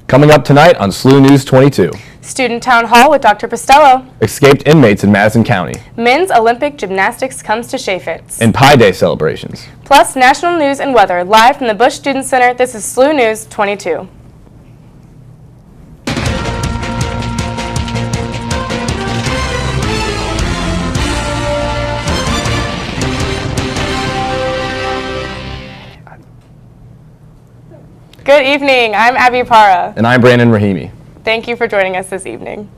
Coming up tonight on SLU News 22. Student Town Hall with Dr. Pestello. Escaped inmates in Madison County. Men's Olympic gymnastics comes to Chaifetz. And Pi Day celebrations. Plus national news and weather live from the Busch Student Center. This is SLU News 22. Good evening. I'm Parra. And I'm Rahimi. Thank you for joining us this evening.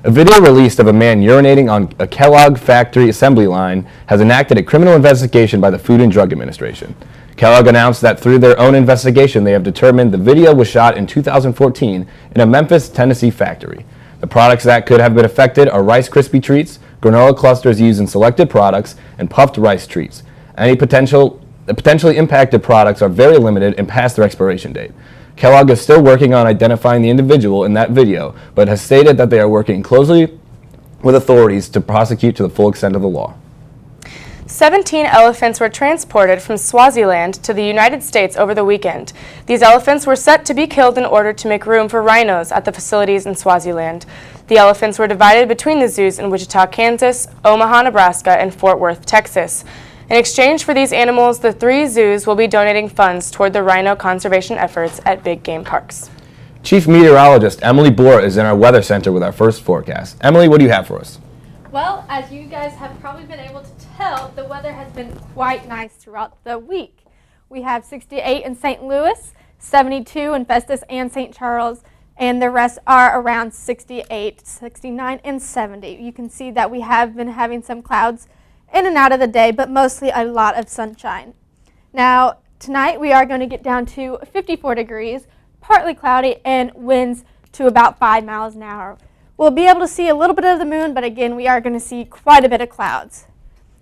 A video released of a man urinating on a Kellogg factory assembly line has enacted a criminal investigation by the Food and Drug Administration. Kellogg announced that through their own investigation, they have determined the video was shot in 2014 in a Memphis, Tennessee factory. The products that could have been affected are Rice Krispie treats, granola clusters used in selected products, and puffed rice treats. Any potentially impacted products are very limited and past their expiration date. Kellogg is still working on identifying the individual in that video, but has stated that they are working closely with authorities to prosecute to the full extent of the law. 17 elephants were transported from Swaziland to the United States over the weekend. These elephants were set to be killed in order to make room for rhinos at the facilities in Swaziland. The elephants were divided between the zoos in Wichita, Kansas, Omaha, Nebraska, and Fort Worth, Texas. In exchange for these animals, the 3 zoos will be donating funds toward the rhino conservation efforts at big game parks. Chief Meteorologist Emily Borah is in our weather center with our first forecast. Emily, what do you have for us? Well, as you guys have probably been able to tell, the weather has been quite nice throughout the week. We have 68 in St. Louis, 72 in Festus and St. Charles, and the rest are around 68, 69, and 70. You can see that we have been having some clouds in and out of the day, but mostly a lot of sunshine. Now, tonight we are going to get down to 54 degrees, partly cloudy, and winds to about 5 miles an hour. We'll be able to see a little bit of the moon, but again, we are going to see quite a bit of clouds.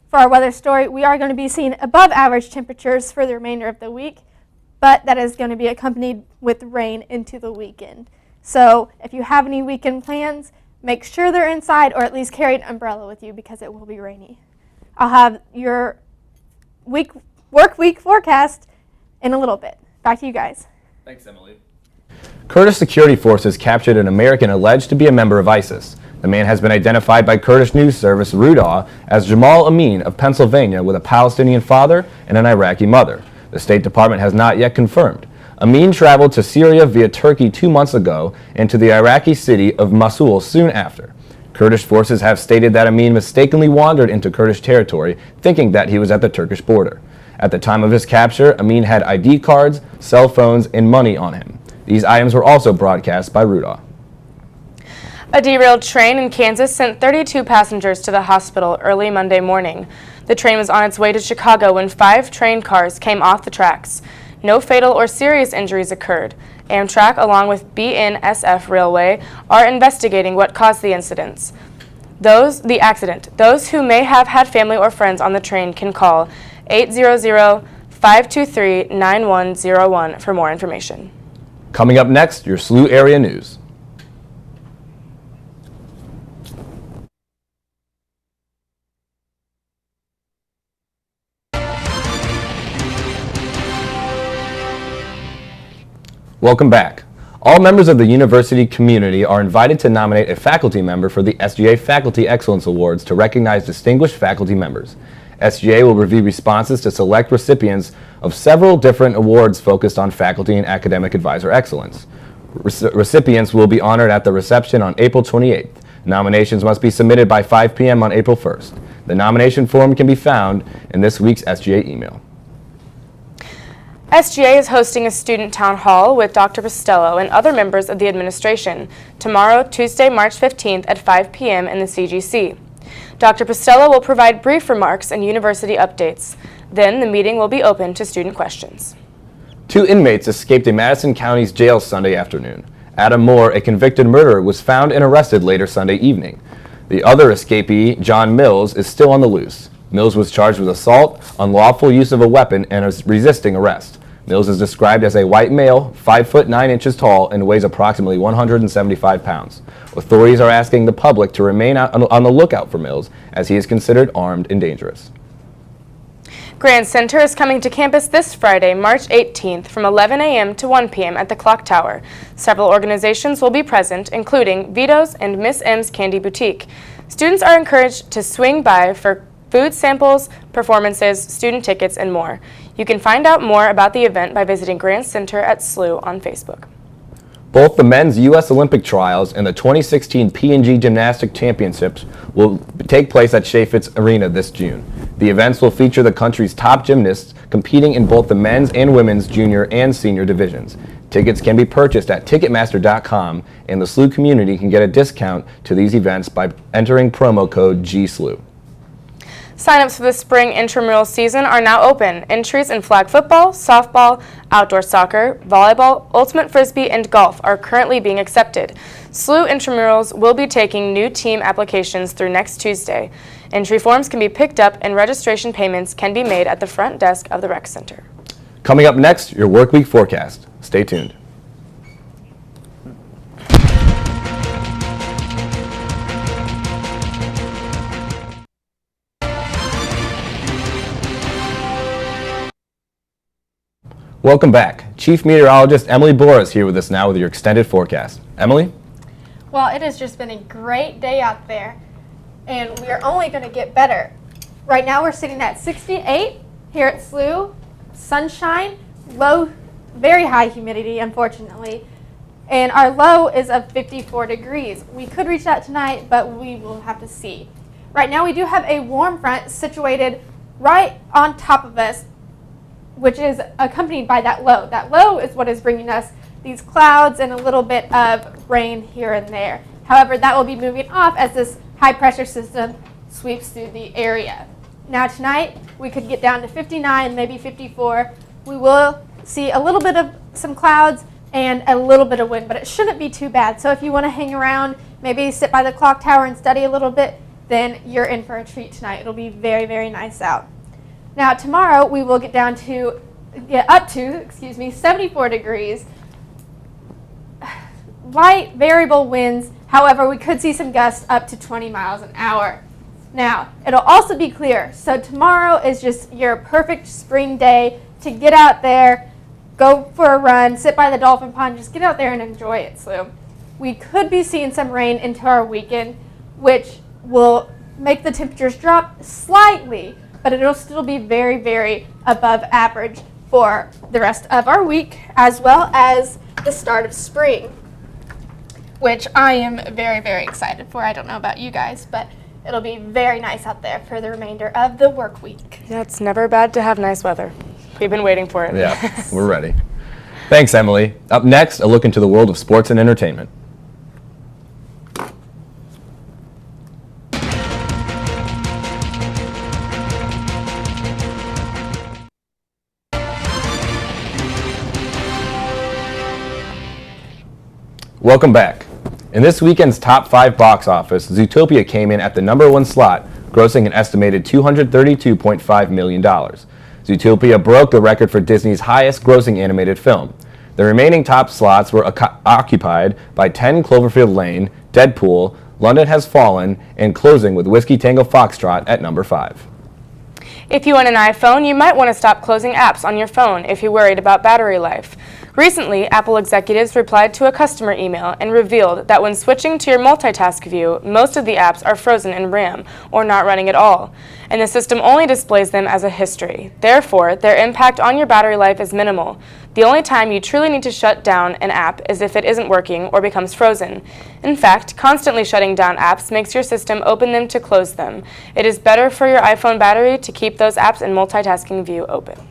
For our weather story, we are going to be seeing above average temperatures for the remainder of the week, but that is going to be accompanied with rain into the weekend. So if you have any weekend plans, make sure they're inside or at least carry an umbrella with you because it will be rainy. I'll have your work week forecast in a little bit. Back to you guys. Thanks, Emily. Kurdish security forces captured an American alleged to be a member of ISIS. The man has been identified by Kurdish news service Rudaw as Jamal Amin of Pennsylvania with a Palestinian father and an Iraqi mother. The State Department has not yet confirmed. Amin traveled to Syria via Turkey 2 months ago and to the Iraqi city of Mosul soon after. Kurdish forces have stated that Amin mistakenly wandered into Kurdish territory, thinking that he was at the Turkish border. At the time of his capture, Amin had ID cards, cell phones, and money on him. These items were also broadcast by Rudaw. A derailed train in Kansas sent 32 passengers to the hospital early Monday morning. The train was on its way to Chicago when 5 train cars came off the tracks. No fatal or serious injuries occurred. Amtrak, along with BNSF Railway, are investigating what caused the accident. Those who may have had family or friends on the train can call 800-523-9101 for more information. Coming up next, your SLU area news. Welcome back. All members of the university community are invited to nominate a faculty member for the SGA Faculty Excellence Awards to recognize distinguished faculty members. SGA will review responses to select recipients of several different awards focused on faculty and academic advisor excellence. Recipients will be honored at the reception on April 28th. Nominations must be submitted by 5 p.m. on April 1st. The nomination form can be found in this week's SGA email. SGA is hosting a student town hall with Dr. Pestello and other members of the administration tomorrow, Tuesday, March 15th at 5 p.m. in the CGC. Dr. Pestello will provide brief remarks and university updates. Then the meeting will be open to student questions. 2 inmates escaped a Madison County's jail Sunday afternoon. Adam Moore, a convicted murderer, was found and arrested later Sunday evening. The other escapee, John Mills, is still on the loose. Mills was charged with assault, unlawful use of a weapon, and resisting arrest. Mills is described as a white male, 5 foot 9 inches tall, and weighs approximately 175 pounds. Authorities are asking the public to remain on the lookout for Mills, as he is considered armed and dangerous. Grand Center is coming to campus this Friday, March 18th from 11 a.m. to 1 p.m. at the Clock Tower. Several organizations will be present, including Vito's and Miss M's Candy Boutique. Students are encouraged to swing by for food samples, performances, student tickets, and more. You can find out more about the event by visiting Grand Center at SLU on Facebook. Both the men's U.S. Olympic trials and the 2016 P&G Gymnastics Championships will take place at Chaifetz Arena this June. The events will feature the country's top gymnasts competing in both the men's and women's junior and senior divisions. Tickets can be purchased at Ticketmaster.com, and the SLU community can get a discount to these events by entering promo code GSLU. Sign-ups for the spring intramural season are now open. Entries in flag football, softball, outdoor soccer, volleyball, ultimate frisbee, and golf are currently being accepted. SLU intramurals will be taking new team applications through next Tuesday. Entry forms can be picked up and registration payments can be made at the front desk of the rec center. Coming up next, your work week forecast. Stay tuned. Welcome back. Chief Meteorologist Emily Borah is here with us now with your extended forecast. Emily? Well, it has just been a great day out there, and we are only going to get better. Right now we're sitting at 68 here at SLU, sunshine, low, very high humidity, unfortunately, and our low is of 54 degrees. We could reach that tonight, but we will have to see. Right now we do have a warm front situated right on top of us, which is accompanied by that low. That low is what is bringing us these clouds and a little bit of rain here and there. However, that will be moving off as this high pressure system sweeps through the area. Now tonight, we could get down to 59, maybe 54. We will see a little bit of some clouds and a little bit of wind, but it shouldn't be too bad. So if you want to hang around, maybe sit by the clock tower and study a little bit, then you're in for a treat tonight. It'll be very, very nice out. Now tomorrow we will get up to 74 degrees. Light variable winds, however, we could see some gusts up to 20 miles an hour. Now, it'll also be clear, so tomorrow is just your perfect spring day to get out there, go for a run, sit by the dolphin pond, just get out there and enjoy it. So we could be seeing some rain into our weekend, which will make the temperatures drop slightly, but it'll still be very, very above average for the rest of our week, as well as the start of spring, which I am very, very excited for. I don't know about you guys, but it'll be very nice out there for the remainder of the work week. Yeah, it's never bad to have nice weather. We've been waiting for it. Yeah, we're ready. Thanks, Emily. Up next, a look into the world of sports and entertainment. Welcome back. In this weekend's top 5 box office, Zootopia came in at the #1 slot, grossing an estimated $232.5 million. Zootopia broke the record for Disney's highest grossing animated film. The remaining top slots were occupied by 10 Cloverfield Lane, Deadpool, London Has Fallen, and closing with Whiskey Tango Foxtrot at number 5. If you own an iPhone, you might want to stop closing apps on your phone if you're worried about battery life. Recently, Apple executives replied to a customer email and revealed that when switching to your multitask view, most of the apps are frozen in RAM or not running at all, and the system only displays them as a history. Therefore, their impact on your battery life is minimal. The only time you truly need to shut down an app is if it isn't working or becomes frozen. In fact, constantly shutting down apps makes your system open them to close them. It is better for your iPhone battery to keep those apps in multitasking view open.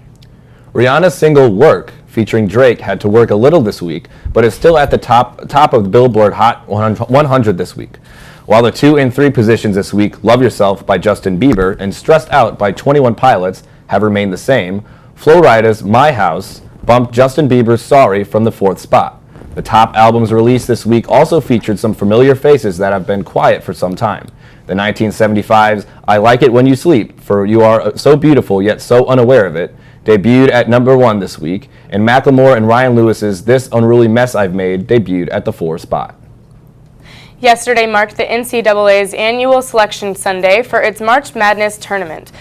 Rihanna's single Work, featuring Drake, had to work a little this week, but is still at the top of the Billboard Hot 100 this week. While the 2 and 3 positions this week, Love Yourself by Justin Bieber and Stressed Out by 21 Pilots, have remained the same, Flo Rida's My House bumped Justin Bieber's Sorry from the 4th spot. The top albums released this week also featured some familiar faces that have been quiet for some time. The 1975's I Like It When You Sleep, for You Are So Beautiful Yet So Unaware of It, debuted at #1 this week, and Macklemore and Ryan Lewis's This Unruly Mess I've Made debuted at the 4th spot. Yesterday marked the NCAA's annual Selection Sunday for its March Madness tournament.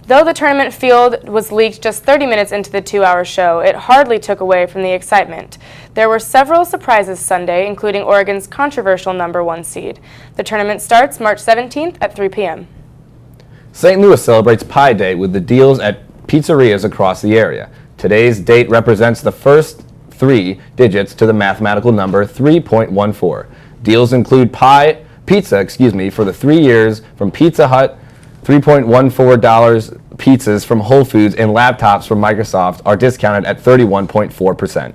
Though the tournament field was leaked just 30 minutes into the 2-hour show, it hardly took away from the excitement. There were several surprises Sunday, including Oregon's controversial #1 seed. The tournament starts March 17th at 3 p.m. St. Louis celebrates Pi Day with the deals at pizzerias across the area. Today's date represents the first 3 digits to the mathematical number 3.14. Deals include pizza for the 3 years from Pizza Hut, $3.14 pizzas from Whole Foods, and laptops from Microsoft are discounted at 31.4%.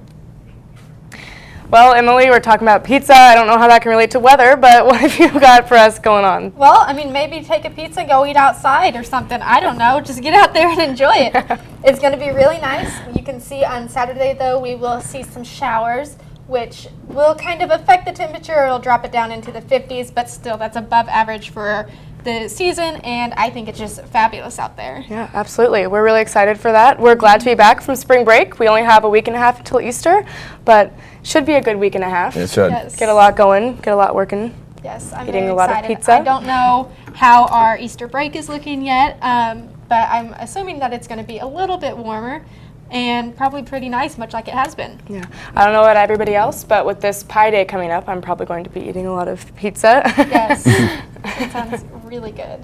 Well, Emily, we're talking about pizza. I don't know how that can relate to weather, but what have you got for us going on? Well, I mean, maybe take a pizza and go eat outside or something. I don't know. Just get out there and enjoy it. It's going to be really nice. You can see on Saturday, though, we will see some showers, which will kind of affect the temperature. It'll drop it down into the 50s, but still, that's above average for the season, and I think it's just fabulous out there. Yeah, absolutely. We're really excited for that. We're glad to be back from spring break. We only have a week and a half until Easter, but should be a good week and a half. It should. Yes. Get a lot going, get a lot working. Yes, I'm Eating very a lot of excited. pizza. I don't know how our Easter break is looking yet, but I'm assuming that it's going to be a little bit warmer and probably pretty nice, much like it has been. Yeah. I don't know about everybody else, but with this Pi Day coming up, I'm probably going to be eating a lot of pizza. Yes, it sounds really good.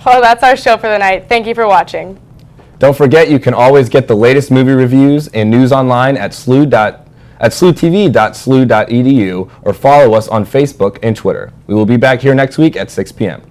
Well, that's our show for the night. Thank you for watching. Don't forget, you can always get the latest movie reviews and news online at slutv.slu.edu or follow us on Facebook and Twitter. We will be back here next week at 6 p.m.